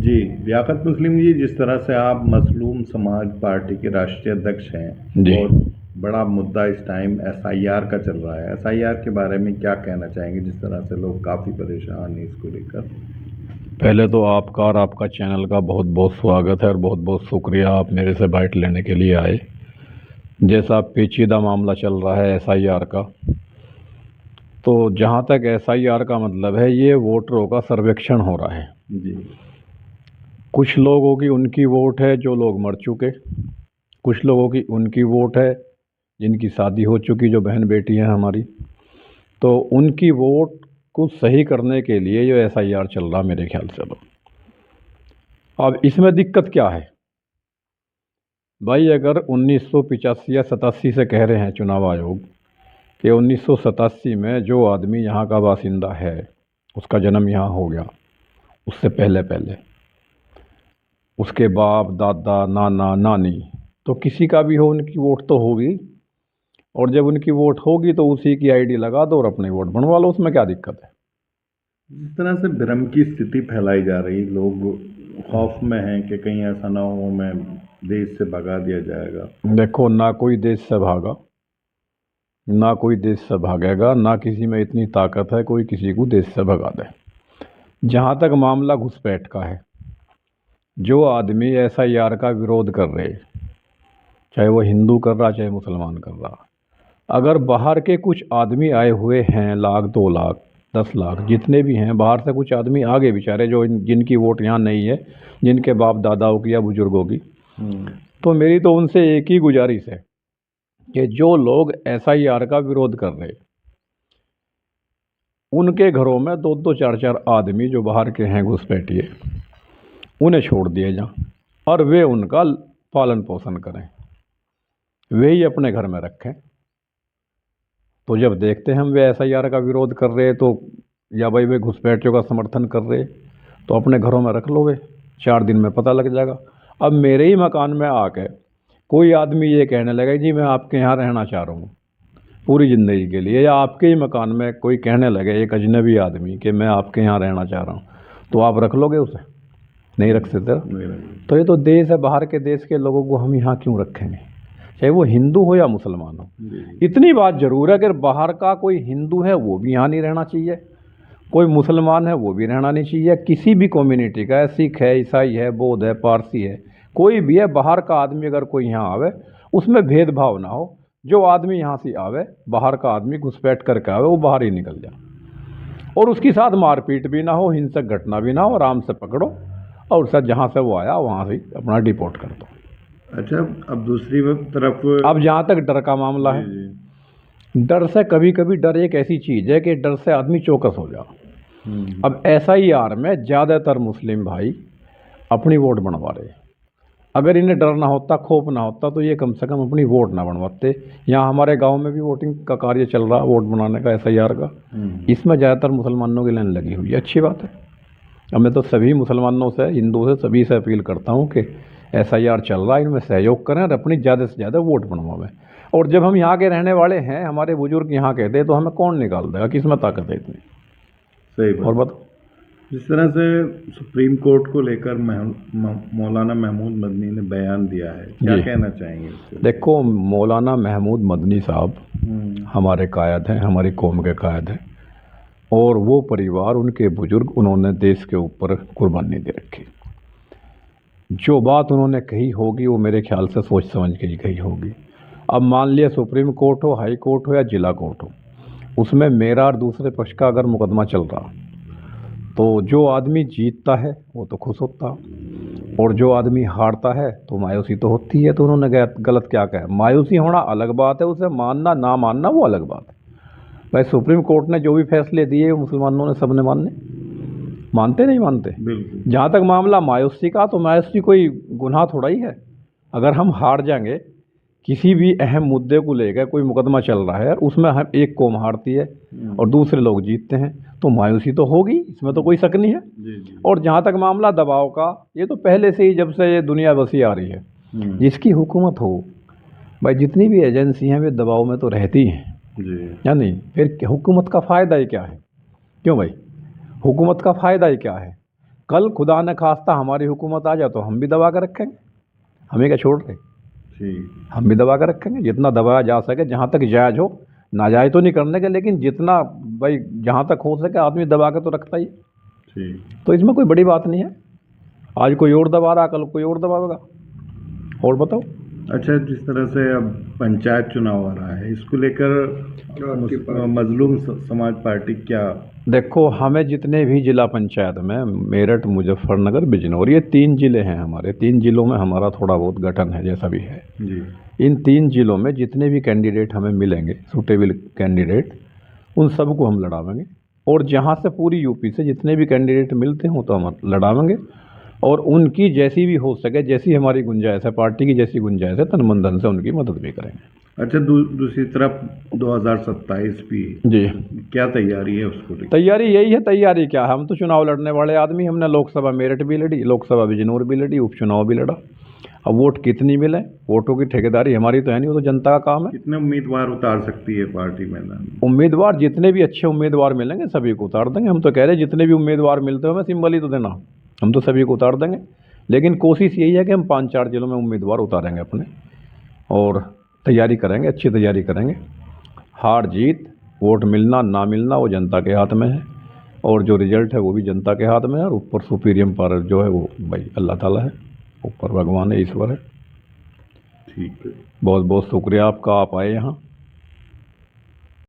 जी, लियाकत मुस्लिम जी, जिस तरह से आप मज़लूम समाज पार्टी के राष्ट्रीय अध्यक्ष हैं, जी। बहुत बड़ा मुद्दा इस टाइम एसआईआर का चल रहा है। एसआईआर के बारे में क्या कहना चाहेंगे, जिस तरह से लोग काफ़ी परेशान हैं इसको लेकर? पहले तो आपका और आपका चैनल का बहुत बहुत स्वागत है और बहुत बहुत शुक्रिया आप मेरे से बाइट लेने के लिए आए। जैसा पेचीदा मामला चल रहा है एसआईआर का, तो जहाँ तक एसआईआर का मतलब है, ये वोटरों का सर्वेक्षण हो रहा है। जी। कुछ लोगों की उनकी वोट है जो लोग मर चुके, कुछ लोगों की उनकी वोट है जिनकी शादी हो चुकी, जो बहन बेटी हैं हमारी। तो उनकी वोट को सही करने के लिए जो एसआईआर चल रहा मेरे ख्याल से। तो अब इसमें दिक्कत क्या है भाई? अगर 1985 या 87 से कह रहे हैं चुनाव आयोग कि 1987 में जो आदमी यहाँ का बासिंदा है, उसका जन्म यहाँ हो गया, उससे पहले पहले उसके बाप दादा नाना नानी, तो किसी का भी हो उनकी वोट तो होगी। और जब उनकी वोट होगी तो उसी की आईडी लगा दो और अपनी वोट बनवा लो, उसमें क्या दिक्कत है? जिस तरह से भ्रम की स्थिति फैलाई जा रही, लोग खौफ में हैं कि कहीं ऐसा ना हो, हमें देश से भगा दिया जाएगा। देखो, ना कोई देश से भागा, ना कोई देश से भागेगा, ना किसी में इतनी ताकत है कोई किसी को देश से भगा दे। जहाँ तक मामला घुसपैठ का है, जो आदमी एसआईआर का विरोध कर रहे, चाहे वो हिंदू कर रहा चाहे मुसलमान कर रहा, अगर बाहर के कुछ आदमी आए हुए हैं, लाख 2 लाख 10 लाख जितने भी हैं, बाहर से कुछ आदमी आगे बेचारे जो जिनकी वोट यहाँ नहीं है, जिनके बाप दादाओं की या बुजुर्गों की, तो मेरी तो उनसे एक ही गुजारिश है कि जो लोग एसआईआर का विरोध कर रहे, उनके घरों में 2-2 4-4 आदमी जो बाहर के हैं घुसपैठिए, उन्हें छोड़ दिए जाएं और वे उनका पालन पोषण करें, वे ही अपने घर में रखें। तो जब देखते हैं हम वे एसआईआर का विरोध कर रहे तो, या भाई वे घुसपैठियों का समर्थन कर रहे, तो अपने घरों में रख लो, वे 4 दिन में पता लग जाएगा। अब मेरे ही मकान में आके कोई आदमी ये कहने लगा जी मैं आपके यहाँ रहना चाह रहा हूँ पूरी ज़िंदगी के लिए, या आपके ही मकान में कोई कहने लगे एक अजनबी आदमी कि मैं आपके यहाँ रहना चाह रहा हूँ, तो आप रख लोगे उसे? नहीं रख सकते। तो ये तो देश है, बाहर के देश के लोगों को हम यहाँ क्यों रखेंगे, चाहे वो हिंदू हो या मुसलमान हो। इतनी बात जरूर है, अगर बाहर का कोई हिंदू है वो भी यहाँ नहीं रहना चाहिए, कोई मुसलमान है वो भी रहना नहीं चाहिए, किसी भी कम्युनिटी का है, सिख है, ईसाई है, बौद्ध है, पारसी है, कोई भी है, बाहर का आदमी अगर कोई यहाँ आवे उसमें भेदभाव ना हो। जो आदमी यहाँ से आवे, बाहर का आदमी घुसपैठ करके आवे, वो बाहर ही निकल जाए, और उसके साथ मारपीट भी ना हो, हिंसक घटना भी ना हो, आराम से पकड़ो और सर जहाँ से वो आया वहाँ से अपना डिपोर्ट कर दो। अच्छा, अब दूसरी तरफ। अब जहाँ तक डर का मामला है, डर से कभी कभी डर एक ऐसी चीज़ है कि डर से आदमी चौकस हो जाए। अब एसआईआर में ज़्यादातर मुस्लिम भाई अपनी वोट बनवा रहे, अगर इन्हें डर ना होता, खौफ ना होता, तो ये कम से कम अपनी वोट ना बनवाते। यहाँ हमारे गांव में भी वोटिंग का कार्य चल रहा, वोट बनाने का एसआईआर का, इसमें ज़्यादातर मुसलमानों की लाइन लगी हुई है, अच्छी बात है। अब मैं तो सभी मुसलमानों से, हिंदू से, सभी से अपील करता हूँ कि एसआईआर चल रहा है, इनमें सहयोग करें और अपनी ज़्यादा से ज़्यादा वोट बनवाएं। और जब हम यहाँ के रहने वाले हैं, हमारे बुजुर्ग यहाँ कहते हैं, तो हमें कौन निकाल देगा, किसमें ताकत है इतनी? सही बात। और बताओ। जिस तरह से सुप्रीम कोर्ट को लेकर मौलाना महमूद मदनी ने बयान दिया है, क्या कहना चाहेंगे इससे? देखो, मौलाना महमूद मदनी साहब हमारे कायद हैं, हमारी कौम के कायद हैं, और वो परिवार, उनके बुजुर्ग, उन्होंने देश के ऊपर कुर्बानी दे रखी। जो बात उन्होंने कही होगी वो मेरे ख्याल से सोच समझ के ही कही होगी। अब मान लिया सुप्रीम कोर्ट हो, हाई कोर्ट हो या जिला कोर्ट हो, उसमें मेरा और दूसरे पक्ष का अगर मुकदमा चल रहा, तो जो आदमी जीतता है वो तो खुश होता, और जो आदमी हारता है तो मायूसी तो होती है। तो उन्होंने गलत क्या कहा? मायूसी होना अलग बात है, उसे मानना ना मानना वो अलग बात है। भाई सुप्रीम कोर्ट ने जो भी फैसले दिए मुसलमानों ने सबने मानने, मानते नहीं मानते? जहाँ तक मामला मायूसी का, तो मायूसी कोई गुनाह थोड़ा ही है। अगर हम हार जाएंगे किसी भी अहम मुद्दे को लेकर, कोई मुकदमा चल रहा है, उसमें हम एक कौम हारती है और दूसरे लोग जीतते हैं, तो मायूसी तो होगी, इसमें तो कोई शक नहीं है। और जहाँ तक मामला दबाव का, ये तो पहले से ही, जब से ये दुनिया बसी आ रही है, जिसकी हुकूमत हो, भाई जितनी भी एजेंसी हैं वे दबाव में तो रहती हैं, या नहीं? फिर हुकूमत का फ़ायदा ही क्या है? क्यों भाई, हुकूमत का फ़ायदा ही क्या है? कल खुदा न खास्ता हमारी हुकूमत आ जाए तो हम भी दबा कर रखेंगे, हमें क्या छोड़ रहे, ठीक। हम भी दबा कर रखेंगे जितना दबाया जा सके, जहाँ तक जायज़ हो। नाजायज़ तो नहीं करने के, लेकिन जितना भाई जहाँ तक हो सके आदमी दबा के तो रखता ही है। ठीक। तो इसमें कोई बड़ी बात नहीं है, आज कोई और दबा रहा, कल कोई और दबाएगा। और बताओ। अच्छा, जिस तरह से अब पंचायत चुनाव आ रहा है, इसको लेकर मजलूम समाज पार्टी क्या? देखो, हमें जितने भी जिला पंचायत में मेरठ, मुजफ्फरनगर, बिजनौर, ये 3 ज़िले हैं हमारे। 3 ज़िलों में हमारा थोड़ा बहुत गठन है, जैसा भी है। जी। इन 3 ज़िलों में जितने भी कैंडिडेट हमें मिलेंगे, सूटेबल कैंडिडेट, उन सबको हम लड़ावेंगे। और जहाँ से पूरी यूपी से जितने भी कैंडिडेट मिलते हों तो हम लड़ावेंगे। और उनकी जैसी भी हो सके, जैसी हमारी गुंजाइश है, पार्टी की जैसी गुंजाइश है, तन मन धन से उनकी मदद भी करेंगे। अच्छा, दूसरी तरफ 2027 भी जी। क्या तैयारी है उसको लेकर? तैयारी यही है, तैयारी क्या है, हम तो चुनाव लड़ने वाले आदमी। हमने लोकसभा मेरठ भी लड़ी, लोकसभा बिजनौर भी लड़ी, उपचुनाव भी लड़ा। अब वोट कितनी मिले, वोटों की ठेकेदारी हमारी तो है नहीं, वो तो जनता का काम है। कितने उम्मीदवार उतार सकती है पार्टी मैदान में? उम्मीदवार जितने भी अच्छे उम्मीदवार मिलेंगे सभी को उतार देंगे। हम तो कह रहे हैं जितने भी उम्मीदवार मिलते हो, हमें सिंबल ही तो देना, हम तो सभी को उतार देंगे। लेकिन कोशिश यही है कि हम 5-4 जिलों में उम्मीदवार उतारेंगे अपने, और तैयारी करेंगे, अच्छी तैयारी करेंगे। हार जीत, वोट मिलना ना मिलना, वो जनता के हाथ में है, और जो रिजल्ट है वो भी जनता के हाथ में है। और ऊपर सुपीरियम पावर जो है वो भाई अल्लाह ताला है, ऊपर भगवान है, ईश्वर है। ठीक है। बहुत बहुत शुक्रिया आपका, आप आए यहाँ।